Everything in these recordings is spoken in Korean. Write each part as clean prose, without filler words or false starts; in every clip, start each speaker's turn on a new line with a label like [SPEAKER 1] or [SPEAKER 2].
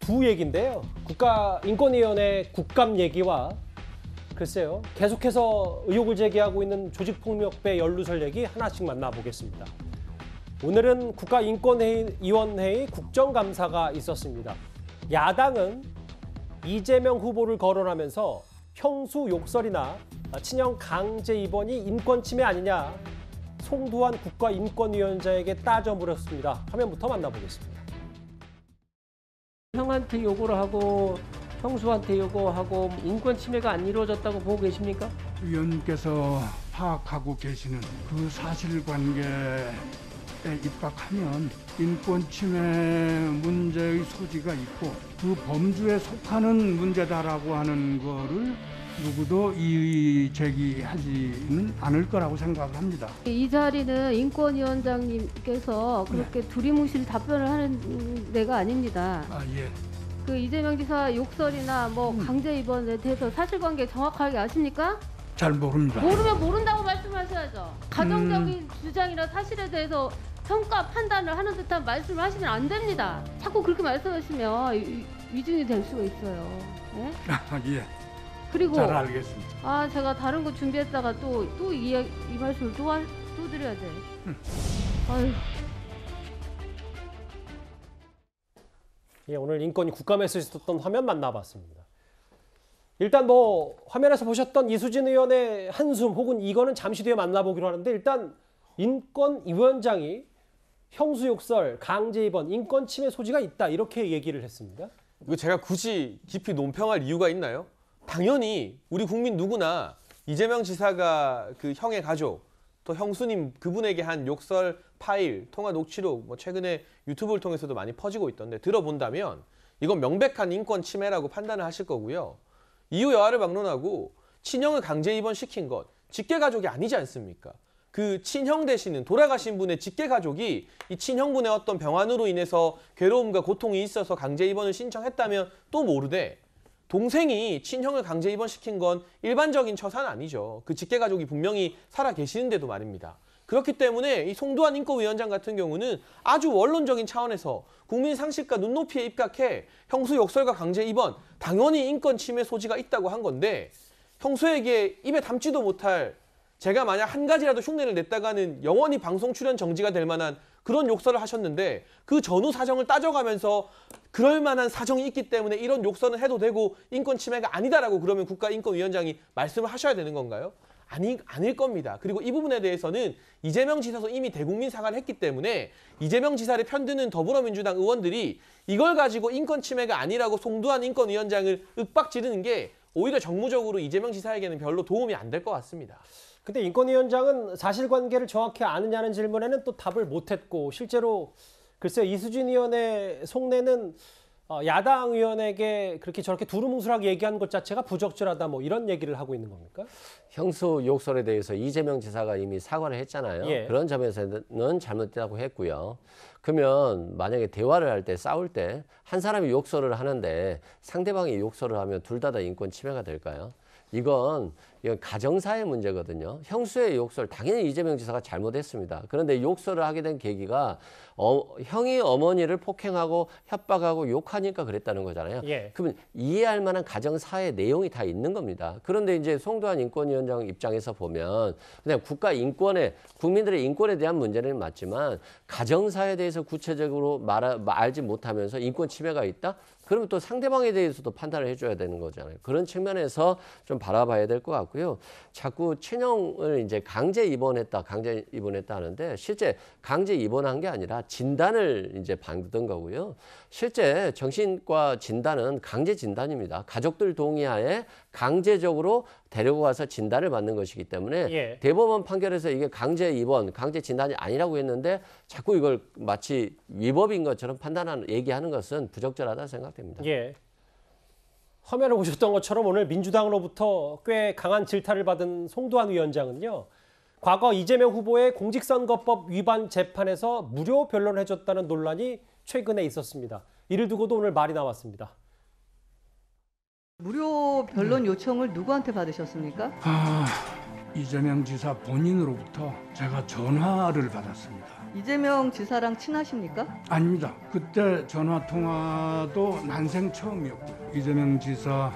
[SPEAKER 1] 두 얘기인데요. 국가인권위원회 국감 얘기와 글쎄요, 계속해서 의혹을 제기하고 있는 조직폭력배 연루설 얘기 하나씩 만나보겠습니다. 오늘은 국가인권위원회의 국정감사가 있었습니다. 야당은 이재명 후보를 거론하면서 형수 욕설이나 친형 강제 입원이 인권 침해 아니냐 송두환 국가인권위원장에게 따져 물었습니다. 화면부터 만나보겠습니다.
[SPEAKER 2] 형한테 요구를 하고 형수한테 요구하고 인권 침해가 안 이루어졌다고 보고 계십니까?
[SPEAKER 3] 위원께서 파악하고 계시는 그 사실관계에 입각하면 인권 침해 문제의 소지가 있고 그 범주에 속하는 문제다라고 하는 거를 누구도 이의 제기하지는 않을 거라고 생각을 합니다.
[SPEAKER 4] 이 자리는 인권위원장님께서 그렇게 두리뭉실 답변을 하는 데가 아닙니다.
[SPEAKER 3] 예.
[SPEAKER 4] 그 이재명 지사 욕설이나 강제 입원에 대해서 사실관계 정확하게 아십니까?
[SPEAKER 3] 잘 모릅니다.
[SPEAKER 4] 모르면 모른다고 말씀하셔야죠. 가정적인 주장이나 사실에 대해서 평가 판단을 하는 듯한 말씀을 하시면 안 됩니다. 자꾸 그렇게 말씀하시면 위증이 될 수가 있어요. 네?
[SPEAKER 3] 예.
[SPEAKER 4] 그리고
[SPEAKER 3] 잘 알겠습니다.
[SPEAKER 4] 제가 다른 거 준비했다가 또 이 말씀을 또 드려야 돼. 아유.
[SPEAKER 1] 예, 오늘 인권위 국감에서 있었던 화면 만나봤습니다. 일단 화면에서 보셨던 이수진 의원의 한숨 혹은 이거는 잠시 뒤에 만나보기로 하는데, 일단 인권위원장이 형수 욕설, 강제 입원, 인권 침해 소지가 있다 이렇게 얘기를 했습니다.
[SPEAKER 5] 이거 제가 굳이 깊이 논평할 이유가 있나요? 당연히 우리 국민 누구나 이재명 지사가 그 형의 가족, 또 형수님 그분에게 한 욕설 파일, 통화 녹취록, 최근에 유튜브를 통해서도 많이 퍼지고 있던데 들어본다면 이건 명백한 인권 침해라고 판단을 하실 거고요. 이후 여하를 막론하고 친형을 강제 입원시킨 것, 직계가족이 아니지 않습니까? 그 친형 되시는 돌아가신 분의 직계가족이 이 친형분의 어떤 병환으로 인해서 괴로움과 고통이 있어서 강제 입원을 신청했다면 또 모르되, 동생이 친형을 강제 입원시킨 건 일반적인 처사는 아니죠. 그 직계가족이 분명히 살아 계시는데도 말입니다. 그렇기 때문에 이 송두환 인권위원장 같은 경우는 아주 원론적인 차원에서 국민 상식과 눈높이에 입각해 형수 욕설과 강제 입원, 당연히 인권 침해 소지가 있다고 한 건데, 형수에게 입에 담지도 못할, 제가 만약 한 가지라도 흉내를 냈다가는 영원히 방송 출연 정지가 될 만한 그런 욕설을 하셨는데, 그 전후 사정을 따져가면서 그럴 만한 사정이 있기 때문에 이런 욕설은 해도 되고 인권 침해가 아니다라고 그러면 국가인권위원장이 말씀을 하셔야 되는 건가요? 아닐 겁니다. 그리고 이 부분에 대해서는 이재명 지사도 이미 대국민 사과를 했기 때문에 이재명 지사를 편드는 더불어민주당 의원들이 이걸 가지고 인권 침해가 아니라고 송두환 인권위원장을 윽박지르는 게 오히려 정무적으로 이재명 지사에게는 별로 도움이 안 될 것 같습니다.
[SPEAKER 1] 근데 인권위원장은 사실관계를 정확히 아느냐는 질문에는 또 답을 못했고, 실제로 글쎄요, 이수진 의원의 속내는 야당 의원에게 그렇게 저렇게 두루뭉술하게 얘기한 것 자체가 부적절하다 이런 얘기를 하고 있는 겁니까?
[SPEAKER 2] 형수 욕설에 대해서 이재명 지사가 이미 사과를 했잖아요.
[SPEAKER 1] 예.
[SPEAKER 2] 그런 점에서는 잘못됐다고 했고요. 그러면 만약에 대화를 할 때, 싸울 때 한 사람이 욕설을 하는데 상대방이 욕설을 하면 둘 다 인권 침해가 될까요? 이건 가정사의 문제거든요. 형수의 욕설, 당연히 이재명 지사가 잘못했습니다. 그런데 욕설을 하게 된 계기가 형이 어머니를 폭행하고 협박하고 욕하니까 그랬다는 거잖아요.
[SPEAKER 1] 예.
[SPEAKER 2] 그러면 이해할 만한 가정사의 내용이 다 있는 겁니다. 그런데 이제 송두환 인권위원장 입장에서 보면 그냥 국가 인권에, 국민들의 인권에 대한 문제는 맞지만 가정사에 대해서 구체적으로 알지 못하면서 인권 침해가 있다? 그러면 또 상대방에 대해서도 판단을 해줘야 되는 거잖아요. 그런 측면에서 좀 바라봐야 될 것 같고요. 자꾸 친형을 이제 강제 입원했다 하는데, 실제 강제 입원한 게 아니라 진단을 이제 받은 거고요. 실제 정신과 진단은 강제 진단입니다. 가족들 동의하에 강제적으로 데리고 가서 진단을 받는 것이기 때문에
[SPEAKER 1] 예.
[SPEAKER 2] 대법원 판결에서 이게 강제 입원, 강제 진단이 아니라고 했는데 자꾸 이걸 마치 위법인 것처럼 얘기하는 것은 부적절하다 생각됩니다.
[SPEAKER 1] 예. 화면을 보셨던 것처럼 오늘 민주당으로부터 꽤 강한 질타를 받은 송두환 위원장은요, 과거 이재명 후보의 공직선거법 위반 재판에서 무료 변론을 해줬다는 논란이 최근에 있었습니다. 이를 두고도 오늘 말이 나왔습니다.
[SPEAKER 6] 무료 변론 요청을 누구한테 받으셨습니까?
[SPEAKER 3] 이재명 지사 본인으로부터 제가 전화를 받았습니다.
[SPEAKER 6] 이재명 지사랑 친하십니까?
[SPEAKER 3] 아닙니다. 그때 전화 통화도 난생 처음이었고요. 이재명 지사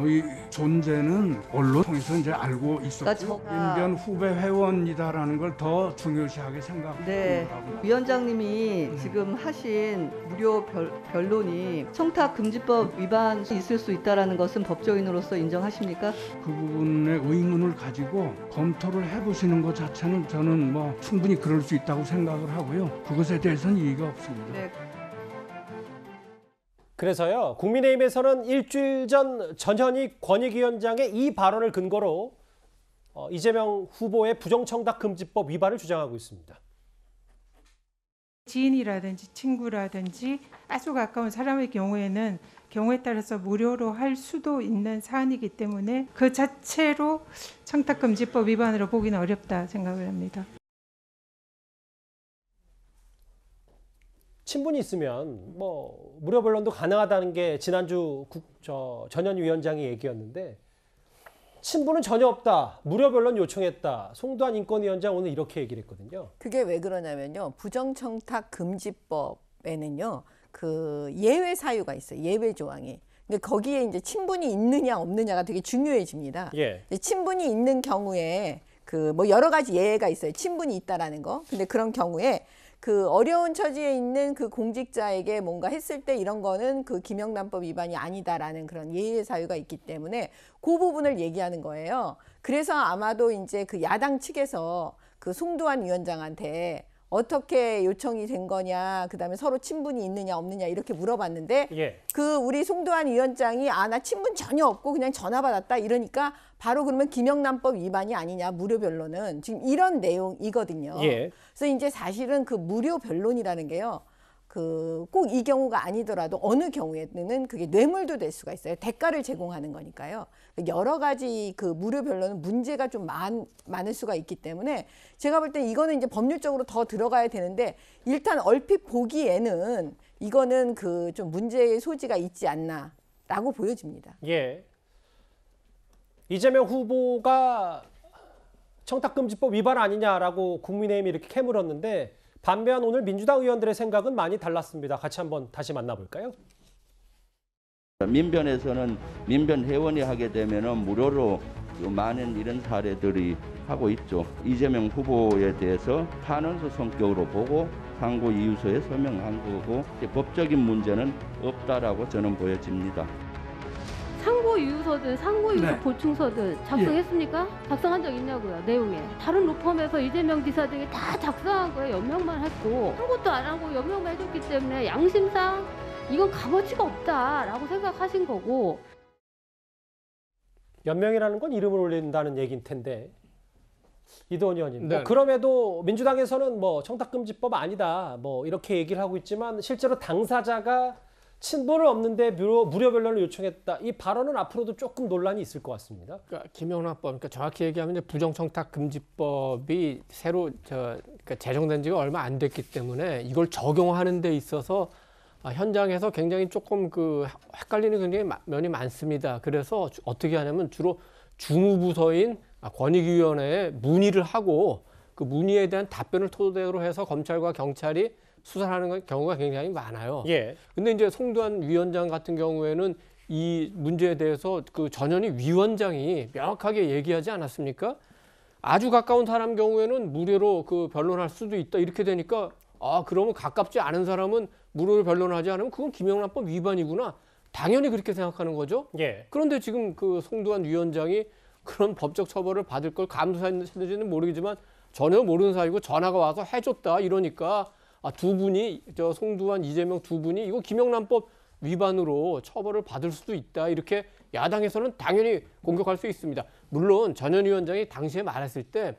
[SPEAKER 3] 의 존재는 언론 통해서 이제 알고 있었고 인변 후배 회원이다라는 걸 더 중요시하게 생각하고
[SPEAKER 6] 네, 위원장님이 지금 하신 무료 변론이 청탁금지법 위반 있을 수 있다라는 것은 법조인으로서 인정하십니까?
[SPEAKER 3] 그 부분의 의문을 가지고 검토를 해보시는 것 자체는 저는 뭐 충분히 그럴 수 있다고 생각을 하고요. 그것에 대해서는 이의가 없습니다.
[SPEAKER 6] 네.
[SPEAKER 1] 그래서요, 국민의힘에서는 일주일 전 전현희 권익위원장의 이 발언을 근거로 이재명 후보의 부정청탁금지법 위반을 주장하고 있습니다.
[SPEAKER 7] 지인이라든지 친구라든지 아주 가까운 사람의 경우에는 경우에 따라서 무료로 할 수도 있는 사안이기 때문에 그 자체로 청탁금지법 위반으로 보기는 어렵다 생각을 합니다.
[SPEAKER 1] 친분이 있으면 뭐 무료 변론도 가능하다는 게 지난주 전현희 위원장의 얘기였는데 친분은 전혀 없다. 무료 변론 요청했다. 송두환 인권위원장 오늘 이렇게 얘기를 했거든요.
[SPEAKER 8] 그게 왜 그러냐면요. 부정청탁금지법에는요. 그 예외 사유가 있어요. 예외 조항이. 근데 거기에 이제 친분이 있느냐 없느냐가 되게 중요해집니다.
[SPEAKER 1] 예.
[SPEAKER 8] 친분이 있는 경우에 그 뭐 여러 가지 예외가 있어요. 친분이 있다라는 거. 근데 그런 경우에 그 어려운 처지에 있는 그 공직자에게 뭔가 했을 때 이런 거는 그 김영란법 위반이 아니다라는 그런 예외 사유가 있기 때문에 그 부분을 얘기하는 거예요. 그래서 아마도 이제 그 야당 측에서 그 송두환 위원장한테 어떻게 요청이 된 거냐, 그다음에 서로 친분이 있느냐 없느냐 이렇게 물어봤는데
[SPEAKER 1] 예.
[SPEAKER 8] 그 우리 송두환 위원장이 나 친분 전혀 없고 그냥 전화 받았다 이러니까 바로 그러면 김영란법 위반이 아니냐 무료 변론은 지금 이런 내용이거든요.
[SPEAKER 1] 예.
[SPEAKER 8] 그래서 이제 사실은 그 무료 변론이라는 게요. 그 꼭 이 경우가 아니더라도 어느 경우에는 그게 뇌물도 될 수가 있어요. 대가를 제공하는 거니까요. 여러 가지 그 무료 변론은 문제가 좀 많을 수가 있기 때문에 제가 볼 때 이거는 이제 법률적으로 더 들어가야 되는데 일단 얼핏 보기에는 이거는 그 좀 문제의 소지가 있지 않나라고 보여집니다.
[SPEAKER 1] 예. 이재명 후보가 청탁금지법 위반 아니냐라고 국민의힘이 이렇게 캐물었는데 반면 오늘 민주당 의원들의 생각은 많이 달랐습니다. 같이 한번 다시 만나볼까요?
[SPEAKER 9] 민변에서는 민변 회원이 하게 되면은 무료로 많은 이런 사례들이 하고 있죠. 이재명 후보에 대해서 탄원서 성격으로 보고 상고 이유서에 서명한 거고 법적인 문제는 없다라고 저는 보여집니다.
[SPEAKER 4] 상고 이유서든 상고 이유서
[SPEAKER 3] 네.
[SPEAKER 4] 보충서든 작성했습니까? 작성한 적 있냐고요, 내용에. 다른 로펌에서 이재명 지사 등이 다 작성한 거예요. 연명만 했고 한 것도 안 하고 연명만 해줬기 때문에 양심상 이건 값어치가 없다라고 생각하신 거고.
[SPEAKER 1] 연명이라는 건 이름을 올린다는 얘기인 텐데 이도원 의원님.
[SPEAKER 5] 네.
[SPEAKER 1] 뭐 그럼에도 민주당에서는 뭐 청탁금지법 아니다. 뭐 이렇게 얘기를 하고 있지만 실제로 당사자가 친분을 없는데 무료 변론을 요청했다. 이 발언은 앞으로도 조금 논란이 있을 것 같습니다.
[SPEAKER 10] 그러니까 김영란법, 그러니까 정확히 얘기하면 이제 부정청탁금지법이 새로 그러니까 제정된 지가 얼마 안 됐기 때문에 이걸 적용하는 데 있어서 현장에서 굉장히 조금 그 헷갈리는 굉장히 면이 많습니다. 그래서 어떻게 하냐면 주로 주무부서인 권익위원회에 문의를 하고 그 문의에 대한 답변을 토대로 해서 검찰과 경찰이 수사하는 경우가 굉장히 많아요.
[SPEAKER 1] 예.
[SPEAKER 10] 근데 이제 송두환 위원장 같은 경우에는 이 문제에 대해서 그 전현희 위원장이 명확하게 얘기하지 않았습니까? 아주 가까운 사람 경우에는 무료로 그 변론할 수도 있다 이렇게 되니까 그러면 가깝지 않은 사람은 무료로 변론하지 않으면 그건 김영란법 위반이구나. 당연히 그렇게 생각하는 거죠.
[SPEAKER 1] 예.
[SPEAKER 10] 그런데 지금 그 송두환 위원장이 그런 법적 처벌을 받을 걸 감수했는지는 모르겠지만 전혀 모르는 사이고 전화가 와서 해줬다 이러니까 두 분이 송두환, 이재명 두 분이 이거 김영란법 위반으로 처벌을 받을 수도 있다 이렇게 야당에서는 당연히 공격할 수 있습니다. 물론 전현희 위원장이 당시에 말했을 때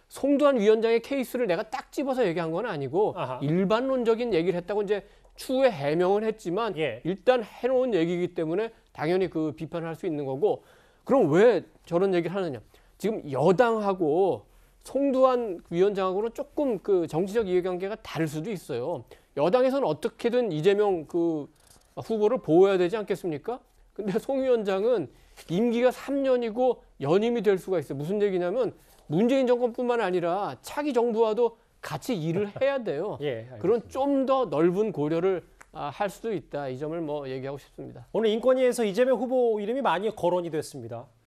[SPEAKER 10] 송두환 위원장의 케이스를 내가 딱 집어서 얘기한 건 아니고
[SPEAKER 1] 아하.
[SPEAKER 10] 일반론적인 얘기를 했다고 이제 추후에 해명은 했지만
[SPEAKER 1] 예.
[SPEAKER 10] 일단 해놓은 얘기이기 때문에 당연히 그 비판을 할 수 있는 거고 그럼 왜 저런 얘기를 하느냐? 지금 여당하고 송두환 위원장하고는 조금 그 정치적 이해관계가 다를 수도 있어요. 여당에서는 어떻게든 이재명 그 후보를 보호해야 되지 않겠습니까? 근데 송 위원장은 임기가 3년이고 연임이 될 수가 있어요. 무슨 얘기냐면 문재인 정권뿐만 아니라 차기 정부와도 같이 일을 해야 돼요.
[SPEAKER 1] 예, 알겠습니다.
[SPEAKER 10] 그런 좀 더 넓은 고려를 할 수도 있다. 이 점을 뭐 얘기하고 싶습니다.
[SPEAKER 1] 오늘 인권위에서 이재명 후보 이름이 많이 거론이 됐습니다.